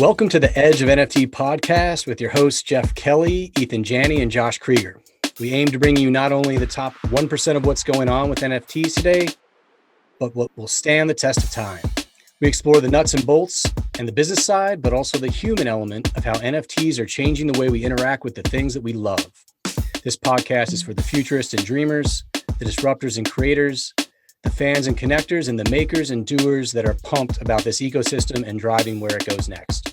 Welcome to the Edge of NFT podcast with your hosts, Jeff Kelley, Eathan Janney, and Josh Kriger. We aim to bring you not only the top 1% of what's going on with NFTs today, but what will stand the test of time. We explore the nuts and bolts and the business side, but also the human element of how NFTs are changing the way we interact with the things that we love. This podcast is for the futurists and dreamers, the disruptors and creators, the fans and connectors, and the makers and doers that are pumped about this ecosystem and driving where it goes next.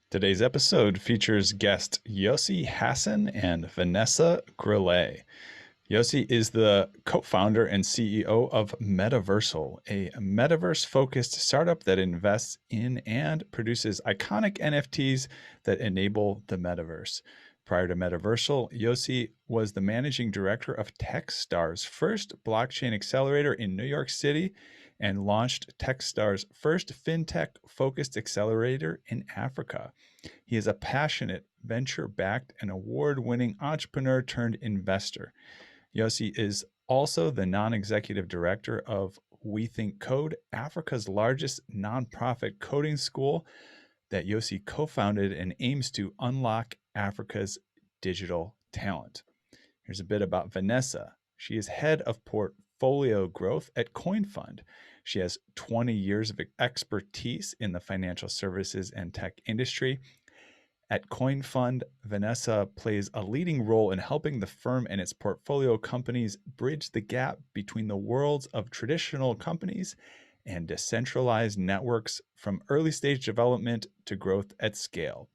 Today's episode features guest Yossi Hasson and Vanessa Grellet. Yossi is the co-founder and CEO of Metaversal, a metaverse-focused startup that invests in and produces iconic NFTs that enable the metaverse. Prior to Metaversal, Yossi was the managing director of Techstars' first blockchain accelerator in New York City and launched Techstars' first fintech-focused accelerator in Africa. He is a passionate, venture-backed, and award-winning entrepreneur turned investor. Yossi is also the non-executive director of We Think Code, Africa's largest nonprofit coding school that Yossi co-founded and aims to unlock Africa's digital talent. Here's a bit about Vanessa. She is head of portfolio growth at CoinFund. She has 20 years of expertise in the financial services and tech industry. At CoinFund, Vanessa plays a leading role in helping the firm and its portfolio companies bridge the gap between the worlds of traditional companies and decentralized networks, from early stage development to growth at scale.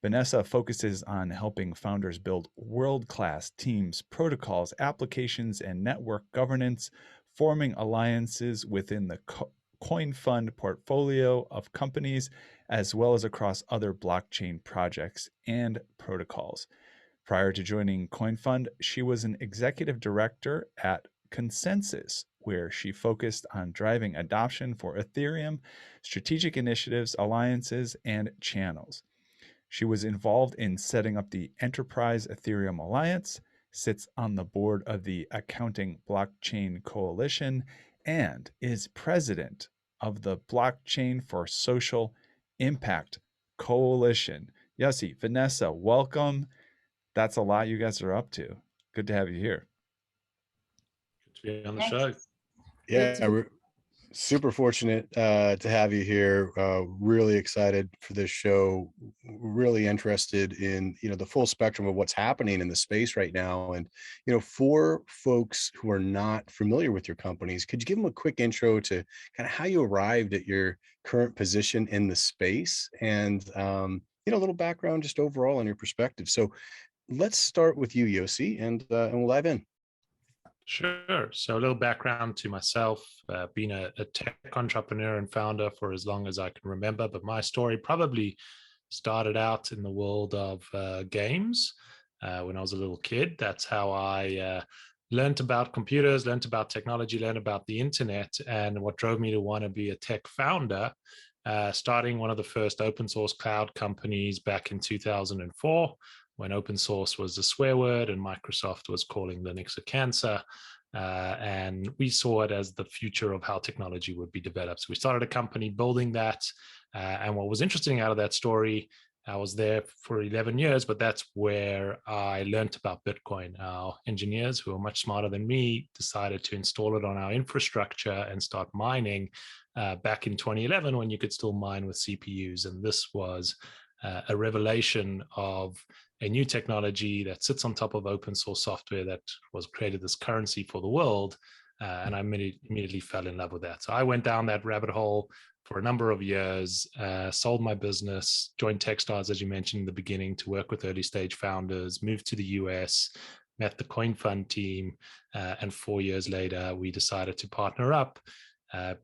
Vanessa focuses on helping founders build world-class teams, protocols, applications, and network governance, forming alliances within the CoinFund portfolio of companies, as well as across other blockchain projects and protocols. Prior to joining CoinFund, she was an executive director at Consensus, where she focused on driving adoption for Ethereum, strategic initiatives, alliances, and channels. She was involved in setting up the Enterprise Ethereum Alliance, sits on the board of the Accounting Blockchain Coalition, and is president of the Blockchain for Social Impact Coalition. Yossi, Vanessa, welcome. That's a lot you guys are up to. Good to have you here. Good to be on the show. Yeah, we're super fortunate to have you here. Really excited for this show. Really interested in the full spectrum of what's happening in the space right now. And for folks who are not familiar with your companies, could you give them a quick intro to kind of how you arrived at your current position in the space, and a little background just overall on your perspective? So let's start with you, Yossi, and we'll dive in. Sure. So a little background to myself, being a tech entrepreneur and founder for as long as I can remember, but my story probably started out in the world of games when I was a little kid. That's how I learned about computers, learned about technology, learned about the internet, and what drove me to want to be a tech founder, starting one of the first open source cloud companies back in 2004. When open source was a swear word and Microsoft was calling Linux a cancer. And we saw it as the future of how technology would be developed. So we started a company building that. And what was interesting out of that story, I was there for 11 years, but that's where I learned about Bitcoin. Our engineers, who are much smarter than me, decided to install it on our infrastructure and start mining back in 2011, when you could still mine with CPUs. And this was a revelation of a new technology that sits on top of open source software that was created this currency for the world. And I immediately fell in love with that. So I went down that rabbit hole for a number of years, sold my business, joined Techstars, as you mentioned in the beginning, to work with early stage founders, moved to the US, met the CoinFund team. And 4 years later, we decided to partner up,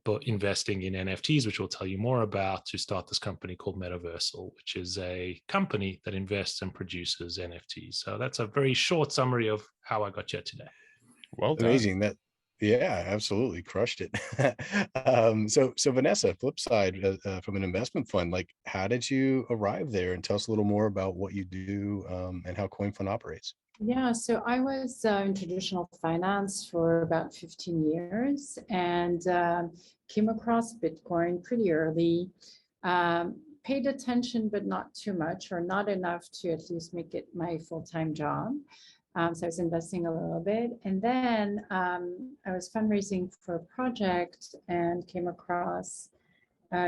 but investing in NFTs, which we'll tell you more about, to start this company called Metaversal, which is a company that invests and produces NFTs. So that's a very short summary of how I got here today. Well done. Amazing. Yeah, absolutely crushed it. So Vanessa, flip side, from an investment fund, like how did you arrive there? And tell us a little more about what you do, and how CoinFund operates. Yeah, so I was in traditional finance for about 15 years and came across Bitcoin pretty early. Paid attention, but not too much, or not enough to at least make it my full-time job. So I was investing a little bit. And then I was fundraising for a project and came across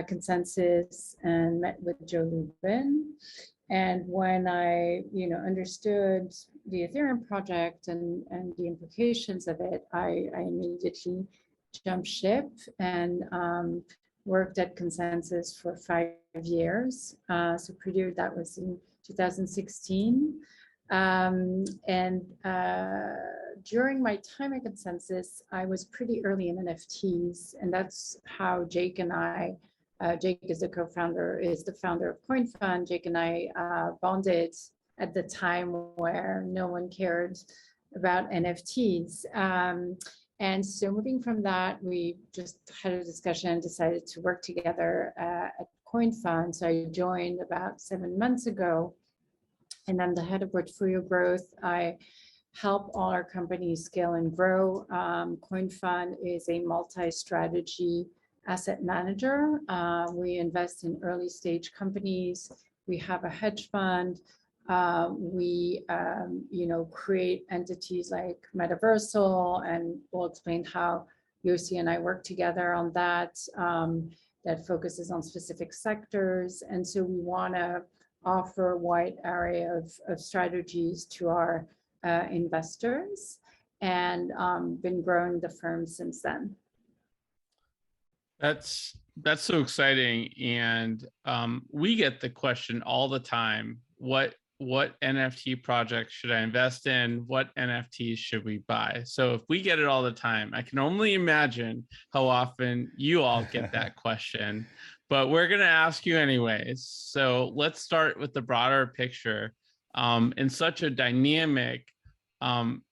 Consensus and met with Joe Lubin. And when I, understood the Ethereum project and the implications of it, I immediately jumped ship and worked at Consensus for 5 years. So pretty, that was in 2016. And during my time at Consensus, I was pretty early in NFTs, and that's how Jake and I, Jake is the co-founder, is the founder of CoinFund. Jake and I bonded at the time where no one cared about NFTs. And so moving from that, we just had a discussion and decided to work together at CoinFund. So I joined about 7 months ago, and I'm the head of portfolio growth. I help all our companies scale and grow. CoinFund is a multi-strategy asset manager. We invest in early stage companies. We have a hedge fund. We create entities like Metaversal, and we'll explain how Yossi and I work together on that, that focuses on specific sectors. And so we want to offer a wide array of strategies to our investors, and been growing the firm since then. That's so exciting, and we get the question all the time: what NFT projects should I invest in? What NFTs should we buy? So if we get it all the time, I can only imagine how often you all get that question. But we're going to ask you anyways. So let's start with the broader picture. In such a dynamic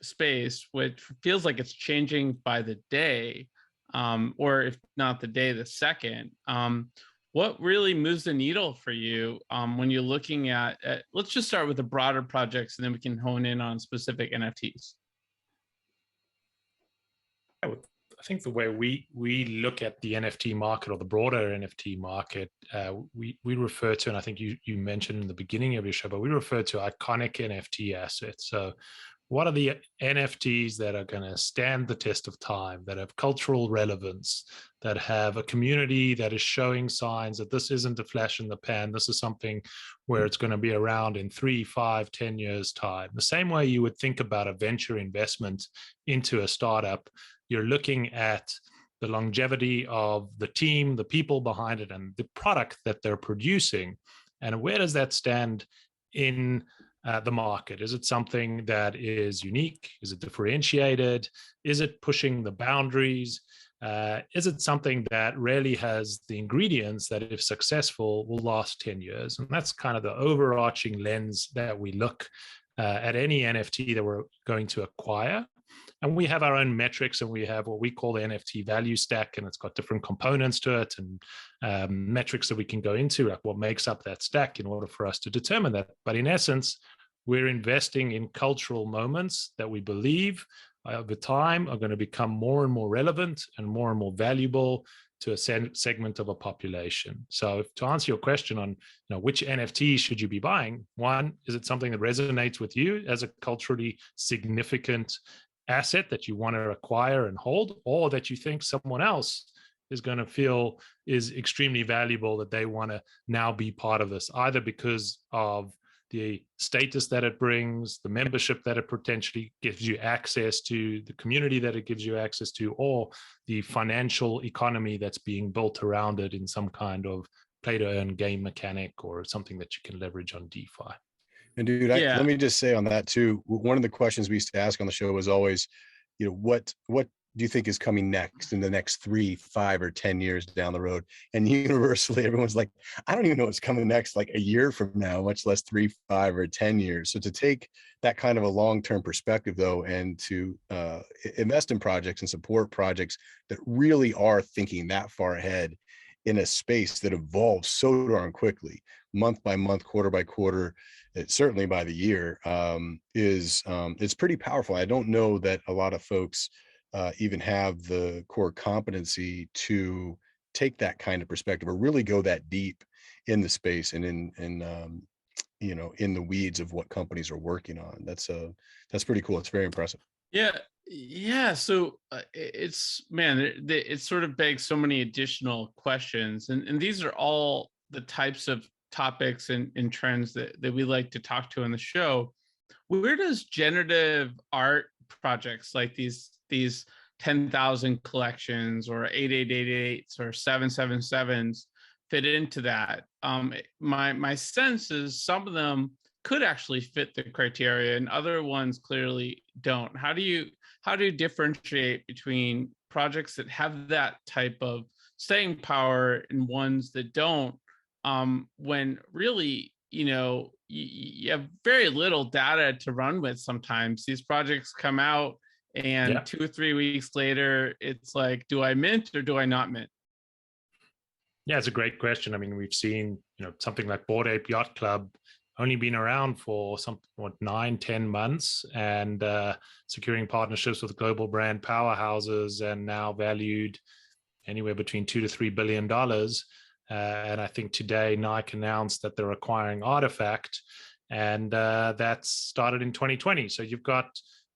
space, which feels like it's changing by the day, or if not the day, the second. What really moves the needle for you when you're looking at, let's just start with the broader projects, and then we can hone in on specific NFTs. I think the way we look at the NFT market, or the broader NFT market, we refer to, and I think you mentioned in the beginning of your show, but we refer to iconic NFT assets. So what are the NFTs that are going to stand the test of time, that have cultural relevance, that have a community that is showing signs that this isn't a flash in the pan, this is something where it's going to be around in 3, 5, 10 years time. The same way you would think about a venture investment into a startup, you're looking at the longevity of the team, the people behind it, and the product that they're producing. And where does that stand in the market? Is it something that is unique? Is it differentiated? Is it pushing the boundaries? Is it something that really has the ingredients that, if successful, will last 10 years? And that's kind of the overarching lens that we look at any NFT that we're going to acquire. And we have our own metrics, and we have what we call the NFT value stack, and it's got different components to it, and metrics that we can go into, like what makes up that stack, in order for us to determine that. But in essence, we're investing in cultural moments that we believe over time are going to become more and more relevant and more valuable to a segment of a population. So to answer your question on which NFT should you be buying, one, is it something that resonates with you as a culturally significant asset that you want to acquire and hold, or that you think someone else is going to feel is extremely valuable, that they want to now be part of this, either because of the status that it brings, the membership that it potentially gives you access to, the community that it gives you access to, or the financial economy that's being built around it in some kind of play-to-earn game mechanic, or something that you can leverage on DeFi. And dude, let me just say on that too, one of the questions we used to ask on the show was always, what do you think is coming next in the next 3, 5, or 10 years down the road? And universally, everyone's like, I don't even know what's coming next, like a year from now, much less 3, 5, or 10 years. So to take that kind of a long-term perspective, though, and to invest in projects and support projects that really are thinking that far ahead in a space that evolves so darn quickly, month by month, quarter by quarter, certainly by the year, it's pretty powerful. I don't know that a lot of folks even have the core competency to take that kind of perspective or really go that deep in the space and in in the weeds of what companies are working on. That's pretty cool. It's very impressive. Yeah. So it's, man, it sort of begs so many additional questions, and these are all the types of topics and trends that we like to talk to on the show. Where does generative art projects like these 10,000 collections or 8888s or 777s fit into that? My sense is some of them could actually fit the criteria and other ones clearly don't. How do you differentiate between projects that have that type of staying power and ones that don't, when really, you have very little data to run with? Sometimes these projects come out and 2 or 3 weeks later, it's like, do I mint or do I not mint? Yeah, it's a great question. I mean, we've seen, something like Bored Ape Yacht Club only been around for 9-10 months, and securing partnerships with global brand powerhouses, and now valued anywhere between $2 to $3 billion. And I think today Nike announced that they're acquiring Artifact, and that started in 2020. So you've got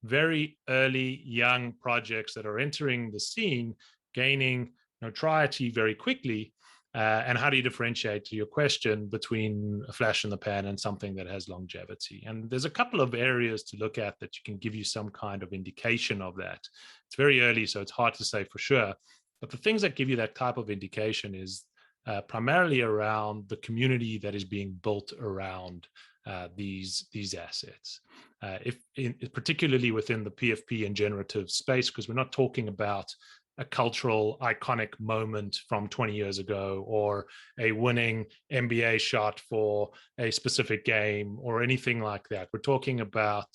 very early young projects that are entering the scene, gaining notoriety very quickly. And how do you differentiate, to your question, between a flash in the pan and something that has longevity? And there's a couple of areas to look at that can give you some kind of indication of that. It's very early, so it's hard to say for sure. But the things that give you that type of indication is primarily around the community that is being built around these assets, particularly within the PFP and generative space, because we're not talking about a cultural iconic moment from 20 years ago, or a winning NBA shot for a specific game, or anything like that. We're talking about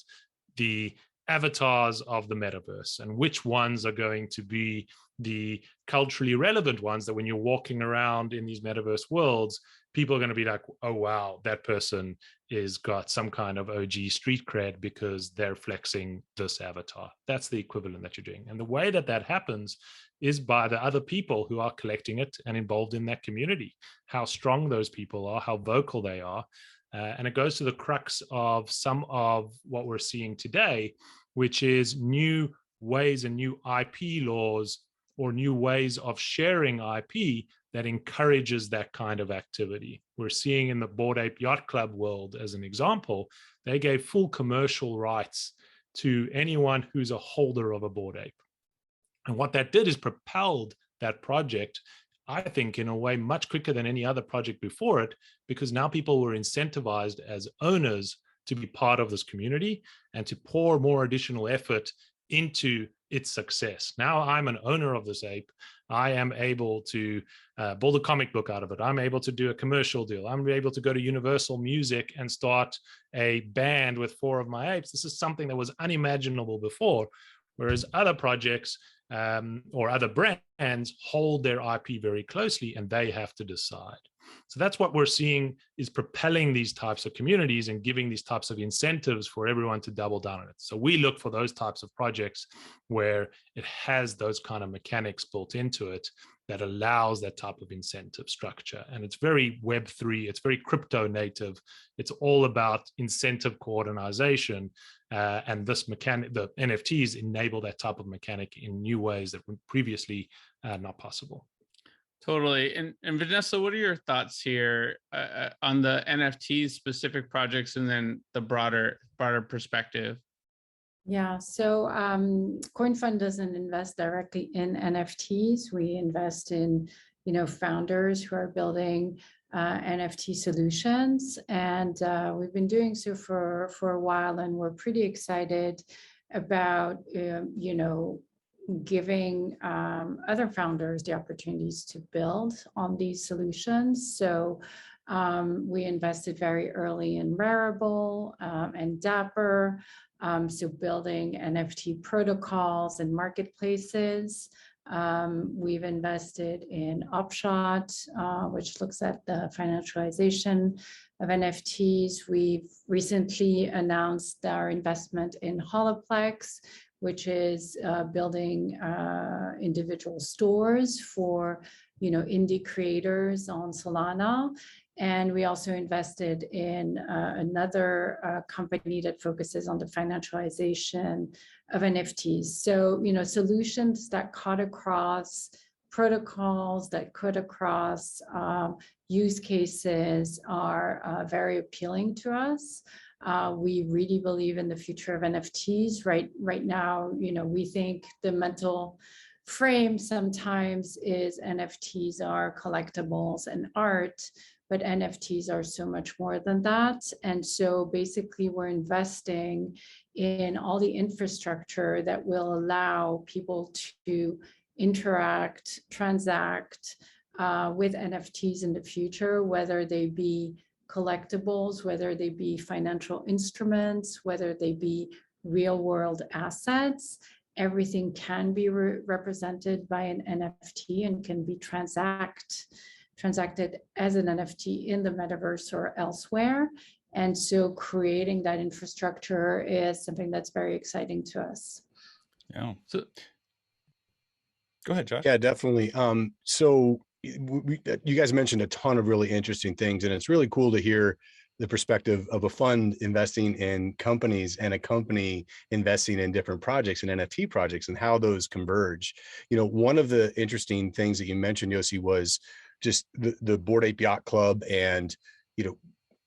the avatars of the metaverse, and which ones are going to be the culturally relevant ones that when you're walking around in these metaverse worlds, people are going to be like, oh, wow, that person is got some kind of OG street cred because they're flexing this avatar. That's the equivalent that you're doing. And the way that happens is by the other people who are collecting it and involved in that community, how strong those people are, how vocal they are. And it goes to the crux of some of what we're seeing today, which is new ways and new IP laws or new ways of sharing IP that encourages that kind of activity. We're seeing in the Bored Ape Yacht Club world, as an example, they gave full commercial rights to anyone who's a holder of a Bored Ape. And what that did is propelled that project, I think, in a way much quicker than any other project before it, because now people were incentivized as owners to be part of this community and to pour more additional effort into its success. Now I'm an owner of this ape. I am able to build a comic book out of it. I'm able to do a commercial deal. I'm able to go to Universal Music and start a band with 4 of my apes. This is something that was unimaginable before, whereas other projects or other brands hold their IP very closely, and they have to decide. So that's what we're seeing is propelling these types of communities and giving these types of incentives for everyone to double down on it. So we look for those types of projects where it has those kind of mechanics built into it that allows that type of incentive structure. And it's very Web3, it's very crypto native. It's all about incentive coordination. And this mechanic, the NFTs enable that type of mechanic in new ways that were previously not possible. Totally. And Vanessa, what are your thoughts here on the NFTs specific projects and then the broader perspective? Yeah, so CoinFund doesn't invest directly in NFTs. We invest in, founders who are building NFT solutions, and we've been doing so for a while, and we're pretty excited about, giving other founders the opportunities to build on these solutions. So we invested very early in Rarible and Dapper, so building NFT protocols and marketplaces. We've invested in Upshot, which looks at the financialization of NFTs. We've recently announced our investment in Holoplex, which is building individual stores for indie creators on Solana. And we also invested in another company that focuses on the financialization of NFTs. So, solutions that cut across protocols, that cut across use cases are very appealing to us. We really believe in the future of NFTs. Right now, we think the mental frame sometimes is NFTs are collectibles and art, but NFTs are so much more than that. And so basically we're investing in all the infrastructure that will allow people to interact, transact with NFTs in the future, whether they be collectibles, whether they be financial instruments, whether they be real world assets. Everything can be represented by an NFT and can be transacted as an NFT in the metaverse or elsewhere. And so creating that infrastructure is something that's very exciting to us. Yeah. So go ahead, Josh. Yeah, definitely. So you guys mentioned a ton of really interesting things, and it's really cool to hear the perspective of a fund investing in companies and a company investing in different projects and NFT projects and how those converge. One of the interesting things that you mentioned, Yossi, was just the Bored Ape Yacht Club and,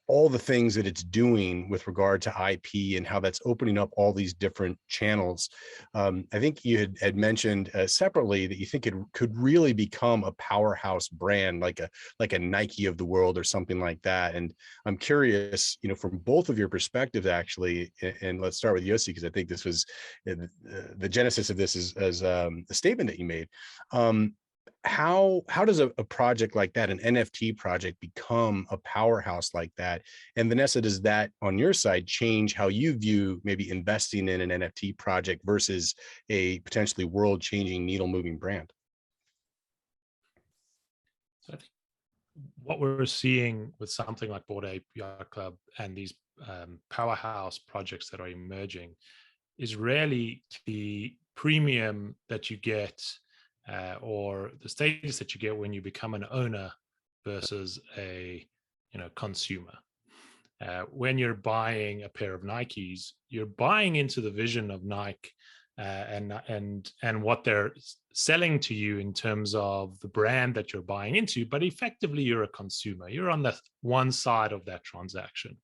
all the things that it's doing with regard to IP and how that's opening up all these different channels. I think you had mentioned separately that you think it could really become a powerhouse brand, like a Nike of the world or something like that. And I'm curious, from both of your perspectives, actually, and let's start with Yossi, because I think this was the genesis of this is as a statement that you made. How does a project like that, an NFT project, become a powerhouse like that? And Vanessa, does that on your side change how you view maybe investing in an NFT project versus a potentially world-changing, needle-moving brand? So I think what we're seeing with something like Bored Ape Yacht Club and these powerhouse projects that are emerging is really the premium that you get or the status that you get when you become an owner versus a consumer. When you're buying a pair of Nikes, you're buying into the vision of Nike and what they're selling to you in terms of the brand that you're buying into, but effectively you're a consumer. You're on the one side of that transaction.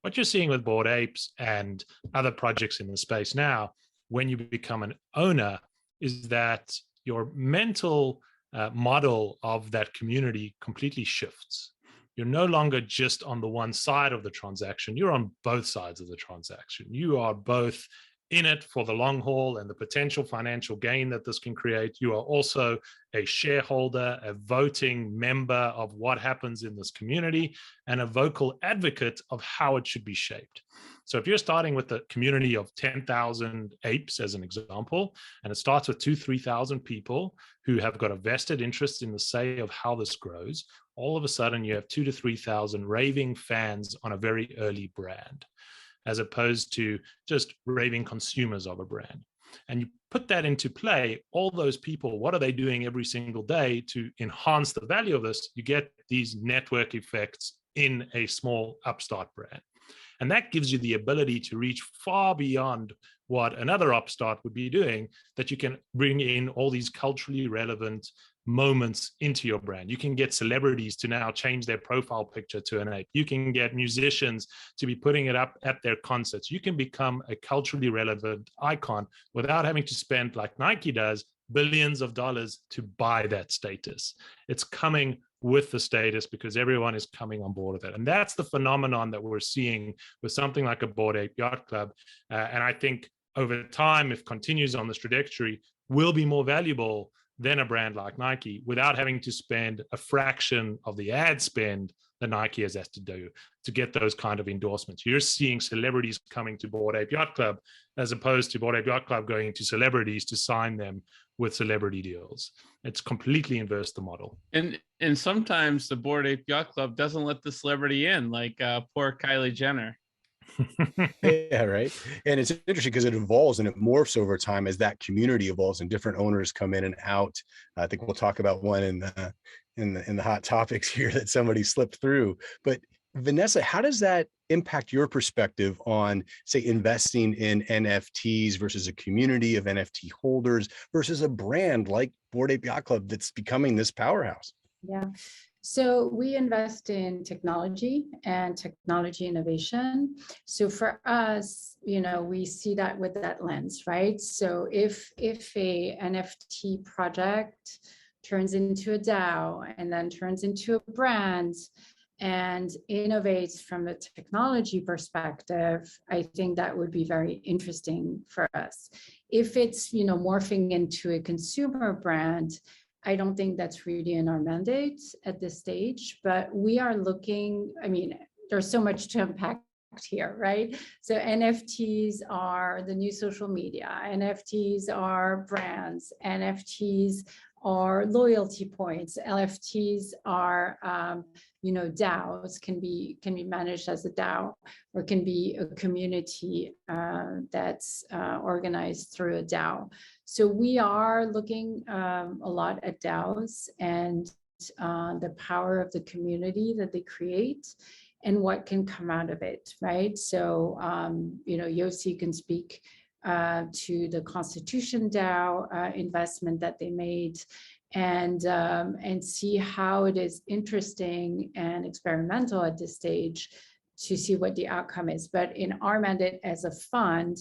What you're seeing with Bored Apes and other projects in the space now, when you become an owner, is that your mental model of that community completely shifts. You're no longer just on the one side of the transaction. You're on both sides of the transaction. You are both in it for the long haul and the potential financial gain that this can create. You are also a shareholder, a voting member of what happens in this community, and a vocal advocate of how it should be shaped. So if you're starting with a community of 10,000 apes, as an example, and it starts with 2,000-3,000 people who have got a vested interest in the say of how this grows, all of a sudden you have 2,000 to 3,000 raving fans on a very early brand, as opposed to just raving consumers of a brand. And you put that into play, all those people, what are they doing every single day to enhance the value of this? You get these network effects in a small upstart brand. And that gives you the ability to reach far beyond what another upstart would be doing, that you can bring in all these culturally relevant moments into your brand. You can get celebrities to now change their profile picture to an ape. You can get musicians to be putting it up at their concerts. You can become a culturally relevant icon without having to spend, like Nike does, billions of dollars to buy that status. It's coming with the status because everyone is coming on board with it. And that's the phenomenon that we're seeing with something like a Bored Ape Yacht Club. And I think over time, if it continues on this trajectory, will be more valuable than a brand like Nike without having to spend a fraction of the ad spend that Nike has to do to get those kind of endorsements. You're seeing celebrities coming to Bored Ape Yacht Club as opposed to Bored Ape Yacht Club going to celebrities to sign them with celebrity deals. It's completely inverse the model. And sometimes the Bored Ape Yacht Club doesn't let the celebrity in, like poor Kylie Jenner. Yeah, right. And it's interesting because it evolves and it morphs over time as that community evolves and different owners come in and out. I think we'll talk about one in the hot topics here that somebody slipped through. But Vanessa, how does that impact your perspective on, say, investing in NFTs versus a community of NFT holders versus a brand like Bored Ape Yacht Club that's becoming this powerhouse? Yeah. So we invest in technology and technology innovation. So for us, we see that with that lens, right? So if a NFT project turns into a DAO and then turns into a brand and innovates from a technology perspective, I think that would be very interesting for us. If it's, morphing into a consumer brand, I don't think that's really in our mandate at this stage, but we are looking, there's so much to unpack here, right? So NFTs are the new social media, NFTs are brands, NFTs are loyalty points, NFTs are, DAOs can be managed as a DAO, or can be a community that's organized through a DAO. So we are looking a lot at DAOs and the power of the community that they create and what can come out of it, right? So, Yossi can speak to the Constitution DAO investment that they made, and see how it is interesting and experimental at this stage to see what the outcome is. But in our mandate as a fund,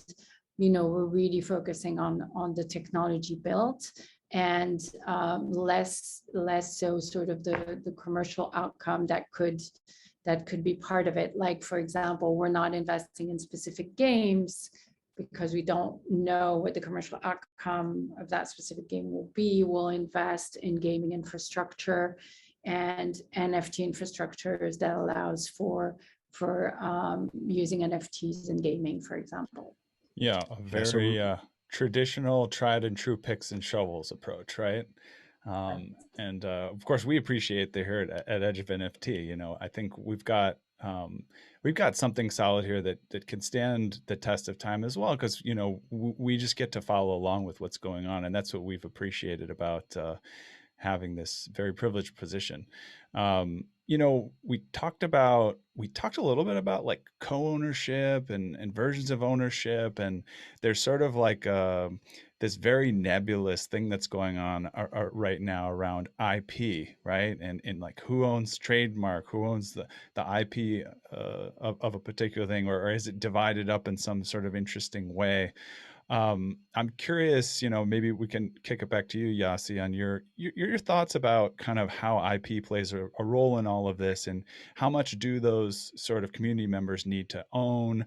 we're really focusing on the technology built and less so sort of the commercial outcome that could be part of it. Like, for example, we're not investing in specific games because we don't know what the commercial outcome of that specific game will be. We'll invest in gaming infrastructure and NFT infrastructures that allows for using NFTs in gaming, for example. Yeah, a very traditional, tried and true picks and shovels approach, right? And of course, we appreciate the here at Edge of NFT. I think we've got something solid here that can stand the test of time as well, because we just get to follow along with what's going on, and that's what we've appreciated about having this very privileged position. We talked a little bit about like co-ownership and versions of ownership, and there's sort of like this very nebulous thing that's going on right now around IP, right? And like who owns trademark, who owns the IP of a particular thing, or is it divided up in some sort of interesting way? I'm curious, maybe we can kick it back to you, Yossi, on your thoughts about kind of how IP plays a role in all of this, and how much do those sort of community members need to own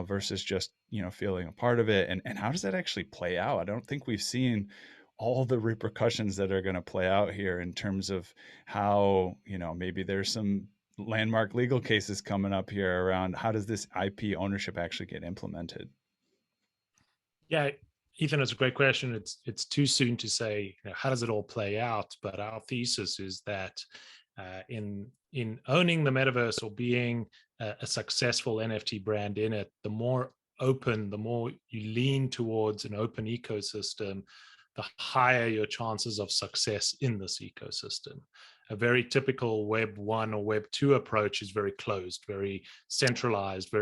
versus just, feeling a part of it, and how does that actually play out? I don't think we've seen all the repercussions that are going to play out here in terms of how, maybe there's some landmark legal cases coming up here around how does this IP ownership actually get implemented? Yeah, Eathan, it's a great question. It's too soon to say how does it all play out, but our thesis is that in owning the metaverse or being a successful NFT brand in it, the more open, the more you lean towards an open ecosystem, the higher your chances of success in this ecosystem. A very typical Web 1 or Web 2 approach is very closed, very centralized,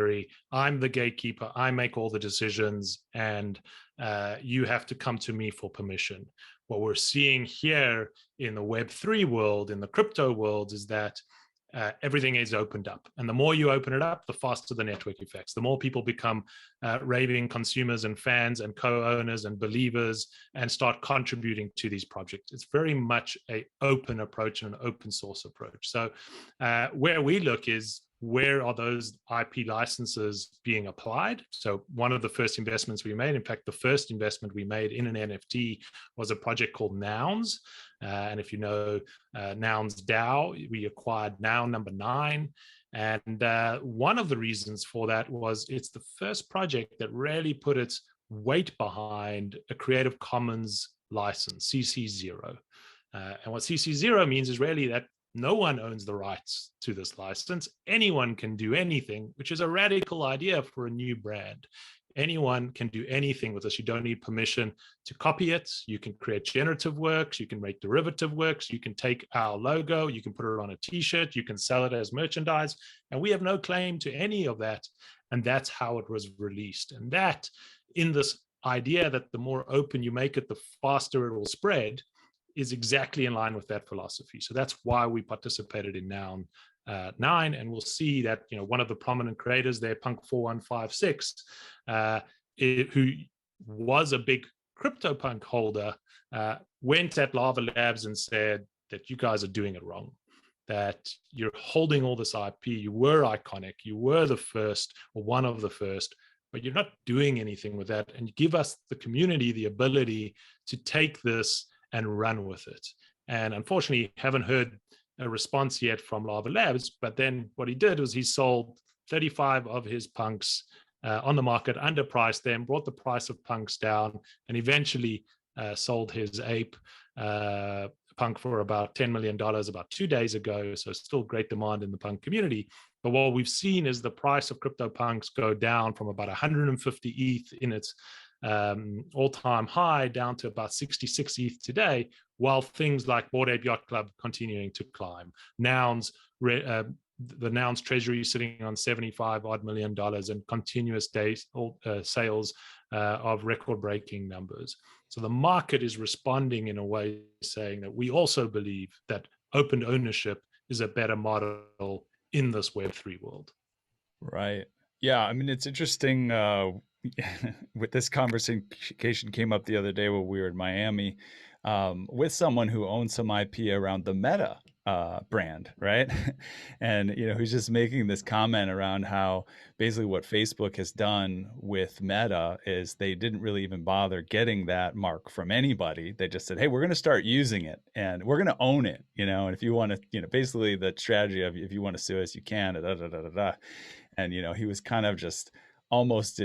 I'm the gatekeeper, I make all the decisions, and you have to come to me for permission. What we're seeing here in the Web 3 world, in the crypto world, is that everything is opened up. And the more you open it up, the faster the network effects. The more people become raving consumers and fans and co-owners and believers and start contributing to these projects. It's very much an open approach and an open source approach. So where we look is where are those IP licenses being applied? So one of the first investments we made, in fact, the first investment we made in an NFT was a project called Nouns. And if you know Nouns DAO, we acquired Noun number 9. And one of the reasons for that was it's the first project that really put its weight behind a Creative Commons license, CC0. And what CC0 means is really that no one owns the rights to this license. Anyone can do anything, which is a radical idea for a new brand. Anyone can do anything with this. You don't need permission to copy it. You can create generative works. You can make derivative works. You can take our logo. You can put it on a t-shirt. You can sell it as merchandise. And we have no claim to any of that. And that's how it was released. And that, in this idea that the more open you make it, the faster it will spread, is exactly in line with that philosophy. So that's why we participated in Noun 9, and we'll see that one of the prominent creators there, Punk4156, who was a big CryptoPunk holder, went at Lava Labs and said that you guys are doing it wrong, that you're holding all this IP, you were iconic, you were the first or one of the first, but you're not doing anything with that, and give us, the community, the ability to take this and run with it. And unfortunately, haven't heard a response yet from Lava Labs, but then what he did was he sold 35 of his punks on the market, underpriced them, brought the price of punks down, and eventually sold his ape punk for about $10 million about 2 days ago. So still great demand in the punk community. But what we've seen is the price of crypto punks go down from about 150 ETH in its all-time high down to about 66 ETH today, while things like Bored Ape Yacht Club continuing to climb. Nouns, the Nouns treasury sitting on $75 odd million and continuous days sales of record-breaking numbers. So the market is responding in a way saying that we also believe that open ownership is a better model in this Web3 world. Right. Yeah. I mean, it's interesting. With this conversation came up the other day when we were in Miami with someone who owns some IP around the Meta brand, right? And who's just making this comment around how basically what Facebook has done with Meta is they didn't really even bother getting that mark from anybody. They just said, hey, we're going to start using it and we're going to own it, and if you want to, basically the strategy of if you want to sue us, you can, and he was kind of just almost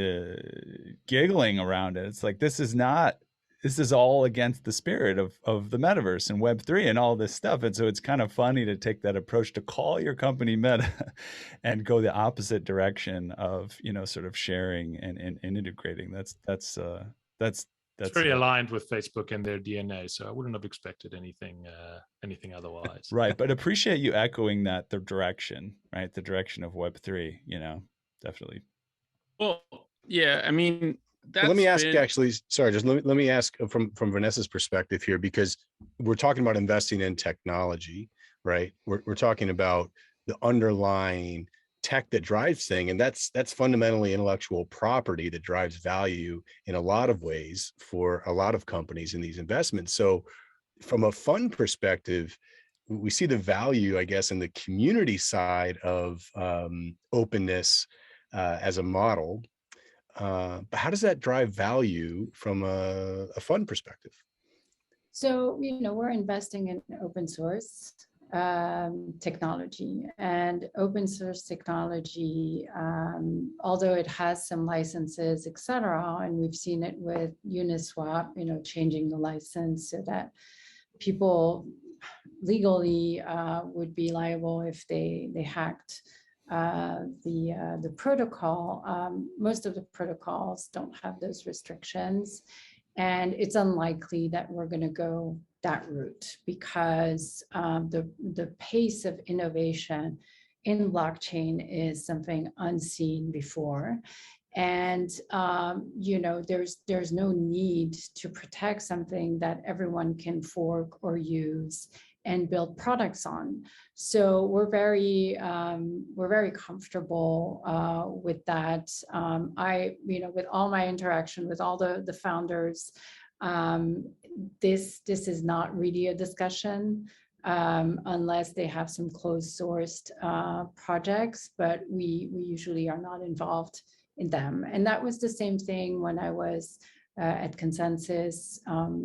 giggling around it. It's like, this is all against the spirit of the metaverse and Web3 and all this stuff. And so it's kind of funny to take that approach to call your company Meta and go the opposite direction of, sort of sharing and integrating. That's very aligned with Facebook and their DNA. So I wouldn't have expected anything otherwise. Right. But appreciate you echoing that, the direction, right? The direction of Web3, definitely. Well, yeah, I mean, let me ask, actually, sorry, just let me ask from Vanessa's perspective here, because we're talking about investing in technology, right? We're talking about the underlying tech that drives thing, and that's fundamentally intellectual property that drives value in a lot of ways for a lot of companies in these investments. So from a fund perspective, we see the value, I guess, in the community side of openness as a model. But how does that drive value from a fund perspective? So, we're investing in open source technology, and open source technology, although it has some licenses, et cetera, and we've seen it with Uniswap, changing the license so that people legally would be liable if they hacked the protocol. Most of the protocols don't have those restrictions, and it's unlikely that we're going to go that route because the pace of innovation in blockchain is something unseen before. And there's no need to protect something that everyone can fork or use and build products on. So we're very comfortable with that. With all my interaction with all the founders, this is not really a discussion unless they have some closed sourced projects, but we usually are not involved in them. And that was the same thing when I was at Consensus.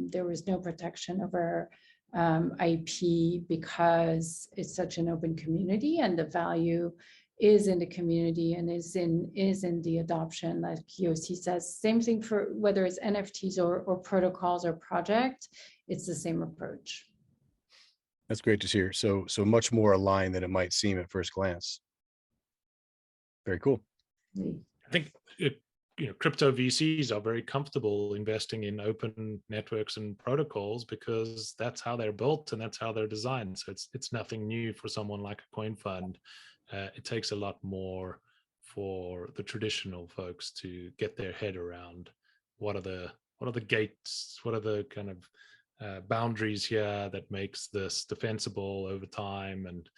There was no protection over IP because it's such an open community, and the value is in the community and is in the adoption, like Yossi says. Same thing for whether it's NFTs or protocols or project, it's the same approach. That's great to hear. So much more aligned than it might seem at first glance. Very cool. I think crypto VCs are very comfortable investing in open networks and protocols because that's how they're built and that's how they're designed. So it's nothing new for someone like a CoinFund. It takes a lot more for the traditional folks to get their head around what are the gates, what are the kind of boundaries here that makes this defensible over time, and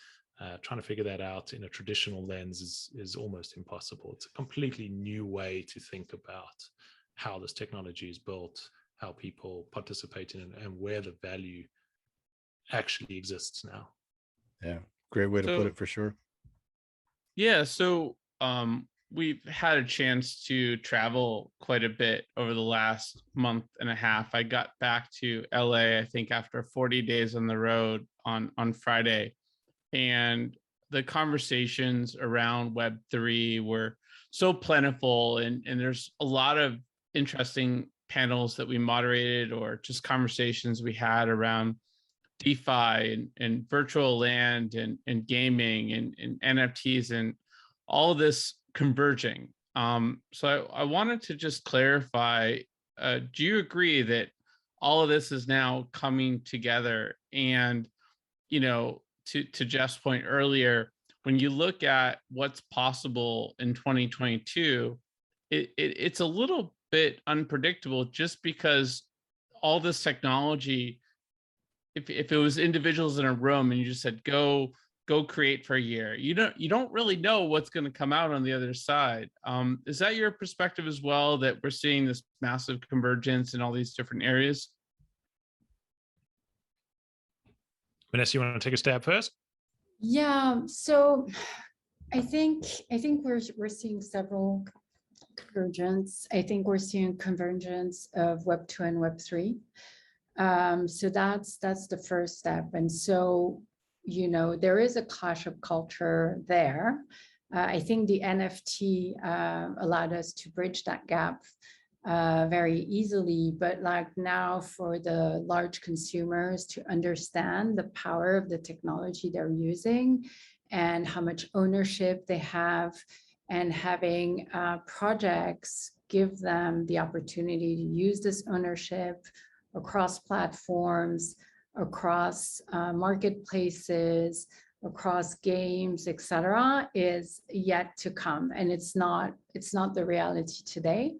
trying to figure that out in a traditional lens is almost impossible. It's a completely new way to think about how this technology is built, how people participate in it, and where the value actually exists now. Yeah, great way to put it for sure. Yeah, so we've had a chance to travel quite a bit over the last month and a half. I got back to LA, I think, after 40 days on the road on Friday. And the conversations around Web3 were so plentiful. And there's a lot of interesting panels that we moderated or just conversations we had around DeFi and virtual land and gaming and NFTs and all this converging. So I wanted to just clarify, do you agree that all of this is now coming together? And, to Jeff's point earlier, when you look at what's possible in 2022, it's a little bit unpredictable just because all this technology, if it was individuals in a room and you just said, go create for a year, you don't really know what's going to come out on the other side. Is that your perspective as well, that we're seeing this massive convergence in all these different areas? Vanessa, you want to take a stab first? Yeah, so I think we're seeing several convergence. I think we're seeing convergence of Web 2 and Web 3. So that's the first step. And so, there is a clash of culture there. I think the NFT allowed us to bridge that gap very easily, but like now for the large consumers to understand the power of the technology they're using and how much ownership they have, and having projects give them the opportunity to use this ownership across platforms, across marketplaces, across games, etc., is yet to come, and it's not the reality today.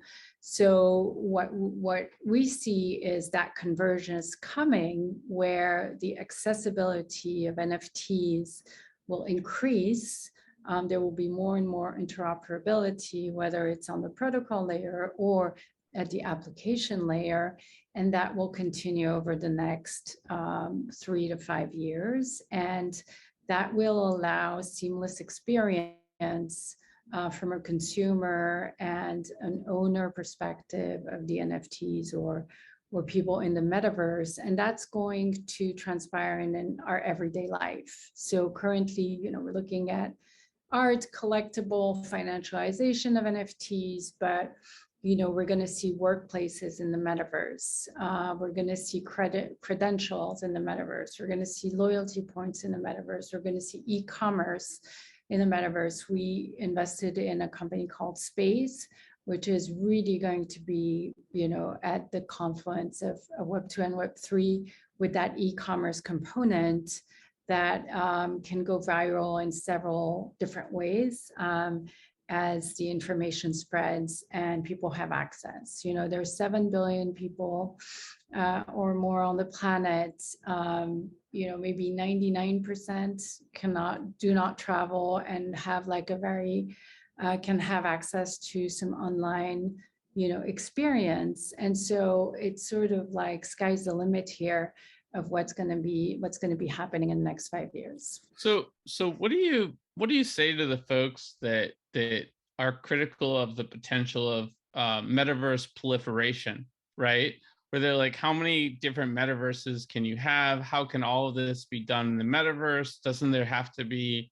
So what we see is that conversion is coming, where the accessibility of NFTs will increase. There will be more and more interoperability, whether it's on the protocol layer or at the application layer, and that will continue over the next 3 to 5 years. And that will allow seamless experience from a consumer and an owner perspective of the NFTs or people in the metaverse, and that's going to transpire in our everyday life. So currently, we're looking at art, collectible, financialization of NFTs, but we're going to see workplaces in the metaverse. We're going to see credentials in the metaverse. We're going to see loyalty points in the metaverse. We're going to see e-commerce in the metaverse. We invested in a company called Space, which is really going to be, at the confluence of Web 2 and Web 3 with that e-commerce component that can go viral in several different ways as the information spreads and people have access. There's 7 billion people or more on the planet. Maybe 99% do not travel and have like can have access to some online, experience. And so it's sort of like sky's the limit here. of what's going to be happening in the next 5 years. So what do you say to the folks that are critical of the potential of metaverse proliferation, right? Where they're like, how many different metaverses can you have? How can all of this be done in the metaverse? Doesn't there have to be,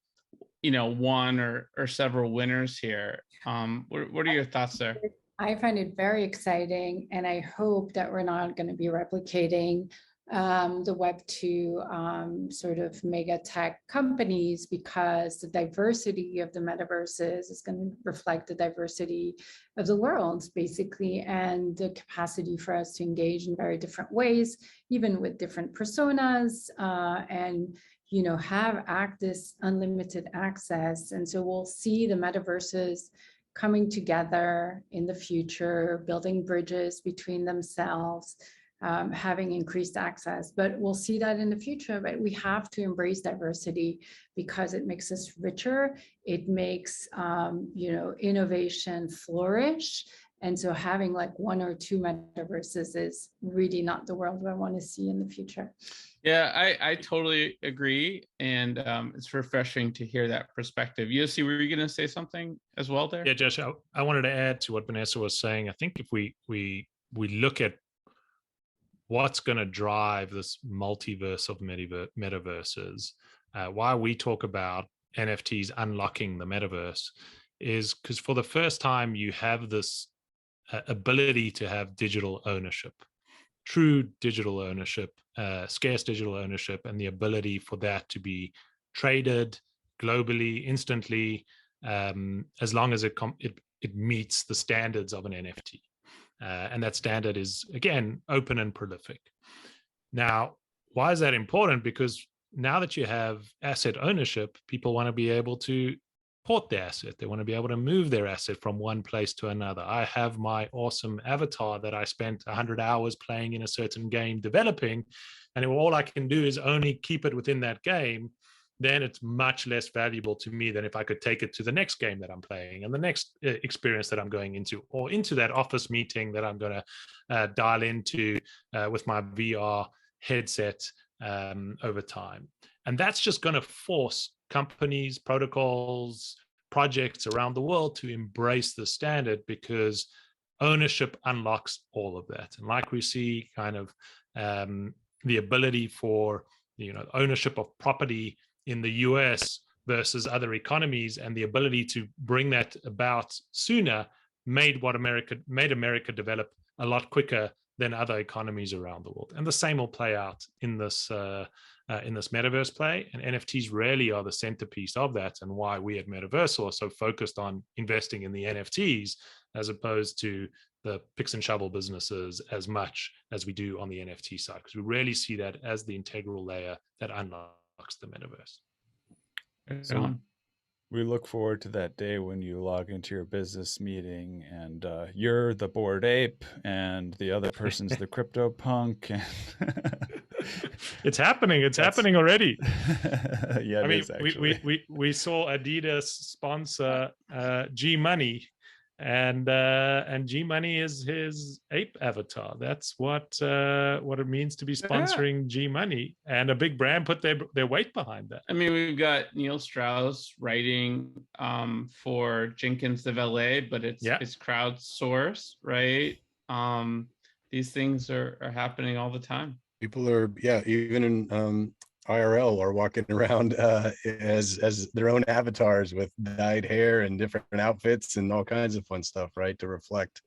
one or several winners here? What are your thoughts there? I find it very exciting, and I hope that we're not going to be replicating the Web2 sort of mega tech companies, because the diversity of the metaverses is going to reflect the diversity of the world, basically, and the capacity for us to engage in very different ways, even with different personas, and have this unlimited access. And so we'll see the metaverses coming together in the future, building bridges between themselves, having increased access. But we'll see that in the future. But we have to embrace diversity because it makes us richer. It makes innovation flourish. And so having like one or two metaverses is really not the world I want to see in the future. Yeah, I totally agree. And it's refreshing to hear that perspective. Yossi, were you going to say something as well there? Yeah, Josh, I wanted to add to what Vanessa was saying. I think if we look at what's going to drive this multiverse of metaverses, why we talk about NFTs unlocking the metaverse is because for the first time, you have this ability to have digital ownership, true digital ownership, scarce digital ownership, and the ability for that to be traded globally, instantly, as long as it meets the standards of an NFT. And that standard is, again, open and prolific. Now, why is that important? Because now that you have asset ownership, people want to be able to port their asset. They want to be able to move their asset from one place to another. I have my awesome avatar that I spent 100 hours playing in a certain game developing, and all I can do is only keep it within that game. Then it's much less valuable to me than if I could take it to the next game that I'm playing and the next experience that I'm going into, or into that office meeting that I'm going to dial into with my VR headset over time. And that's just going to force companies, protocols, projects around the world to embrace the standard, because ownership unlocks all of that. And like we see kind of the ability for ownership of property in the US versus other economies, and the ability to bring that about sooner made America develop a lot quicker than other economies around the world. And the same will play out in this metaverse play, and NFTs really are the centerpiece of that, and why we at Metaversal are so focused on investing in the NFTs as opposed to the picks and shovel businesses as much as we do on the NFT side, because we really see that as the integral layer that unlocks the metaverse. So we look forward to that day when you log into your business meeting and you're the Bored Ape and the other person's the crypto punk. It's happening. It's happening already. Yeah, I mean, we saw Adidas sponsor G Money, and G Money is his ape avatar. That's what it means to be sponsoring G Money, and a big brand put their weight behind that. I mean, we've got Neil Strauss writing for Jenkins of LA, but it's crowdsourced, right? These things are happening all the time. People are, even in IRL are walking around as their own avatars with dyed hair and different outfits and all kinds of fun stuff, right, to reflect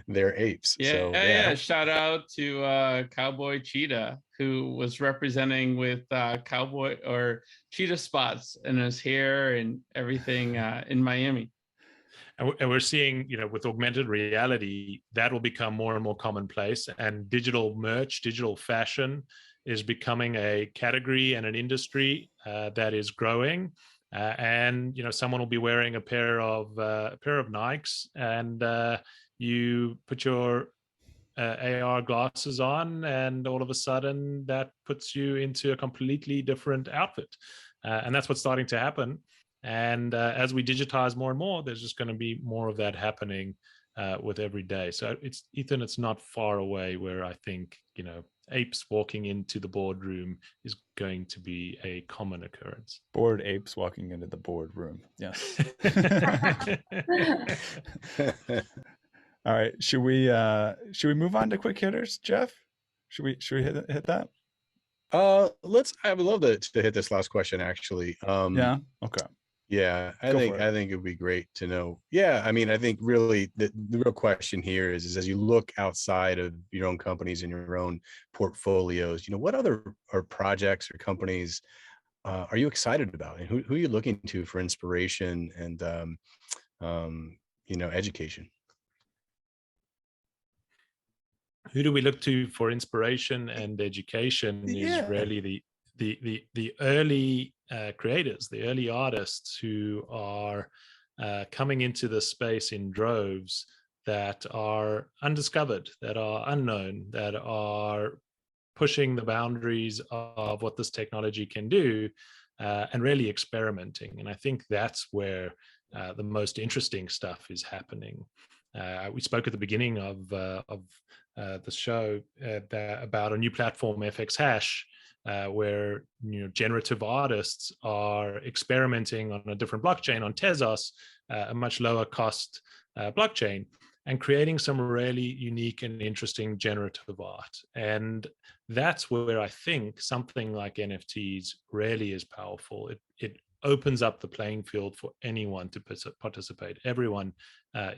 their apes. Yeah. Shout out to Cowboy Cheetah, who was representing with cowboy or cheetah spots in his hair and everything in Miami. And we're seeing, with augmented reality, that will become more and more commonplace, and digital merch, digital fashion is becoming a category and an industry that is growing. And someone will be wearing a pair of Nikes, and you put your AR glasses on, and all of a sudden that puts you into a completely different outfit. And that's what's starting to happen. And as we digitize more and more, there's just going to be more of that happening with every day. So it's Eathan, it's not far away where I think, apes walking into the boardroom is going to be a common occurrence. Bored apes walking into the boardroom. Yes. All right. Should we move on to quick hitters, Jeff? Should we hit that? I would love to hit this last question actually. Yeah. Okay. Yeah, I think it would be great to know. Yeah, I mean, I think really the real question here is as you look outside of your own companies and your own portfolios, what other projects or companies are you excited about, and who are you looking to for inspiration and education? Who do we look to for inspiration and education is really the early creators, the early artists who are coming into the space in droves that are undiscovered, that are unknown, that are pushing the boundaries of what this technology can do, and really experimenting. And I think that's where the most interesting stuff is happening. We spoke at the beginning of the show about a new platform, FX Hash, where generative artists are experimenting on a different blockchain, on Tezos, a much lower cost blockchain, and creating some really unique and interesting generative art. And that's where I think something like NFTs really is powerful. It opens up the playing field for anyone to participate. Everyone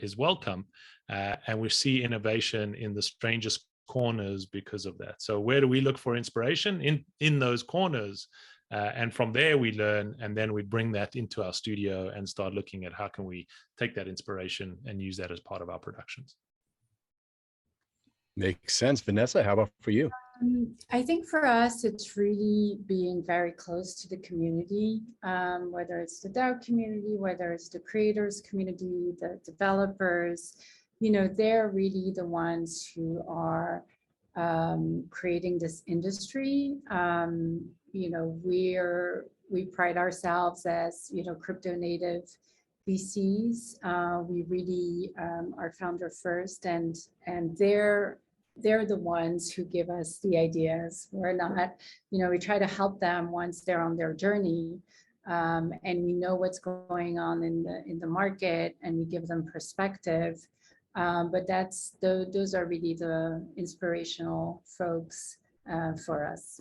is welcome, and we see innovation in the strangest corners because of that. So where do we look for inspiration? In those corners, and from there we learn, and then we bring that into our studio and start looking at how can we take that inspiration and use that as part of our productions. Makes sense. Vanessa, how about for you? I think for us, it's really being very close to the community, whether it's the DAO community, whether it's the creators community, the developers. They're really the ones who are creating this industry. We pride ourselves as crypto native VCs. We really are founder first, and they're the ones who give us the ideas. We're not, we try to help them once they're on their journey, and we know what's going on in the market, and we give them perspective. But those are really the inspirational folks for us.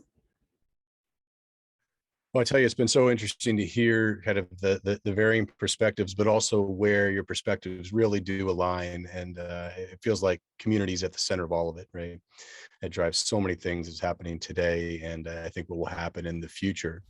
Well, I tell you, it's been so interesting to hear kind of the varying perspectives, but also where your perspectives really do align. And it feels like community is at the center of all of it, right? It drives so many things that's happening today, and I think what will happen in the future.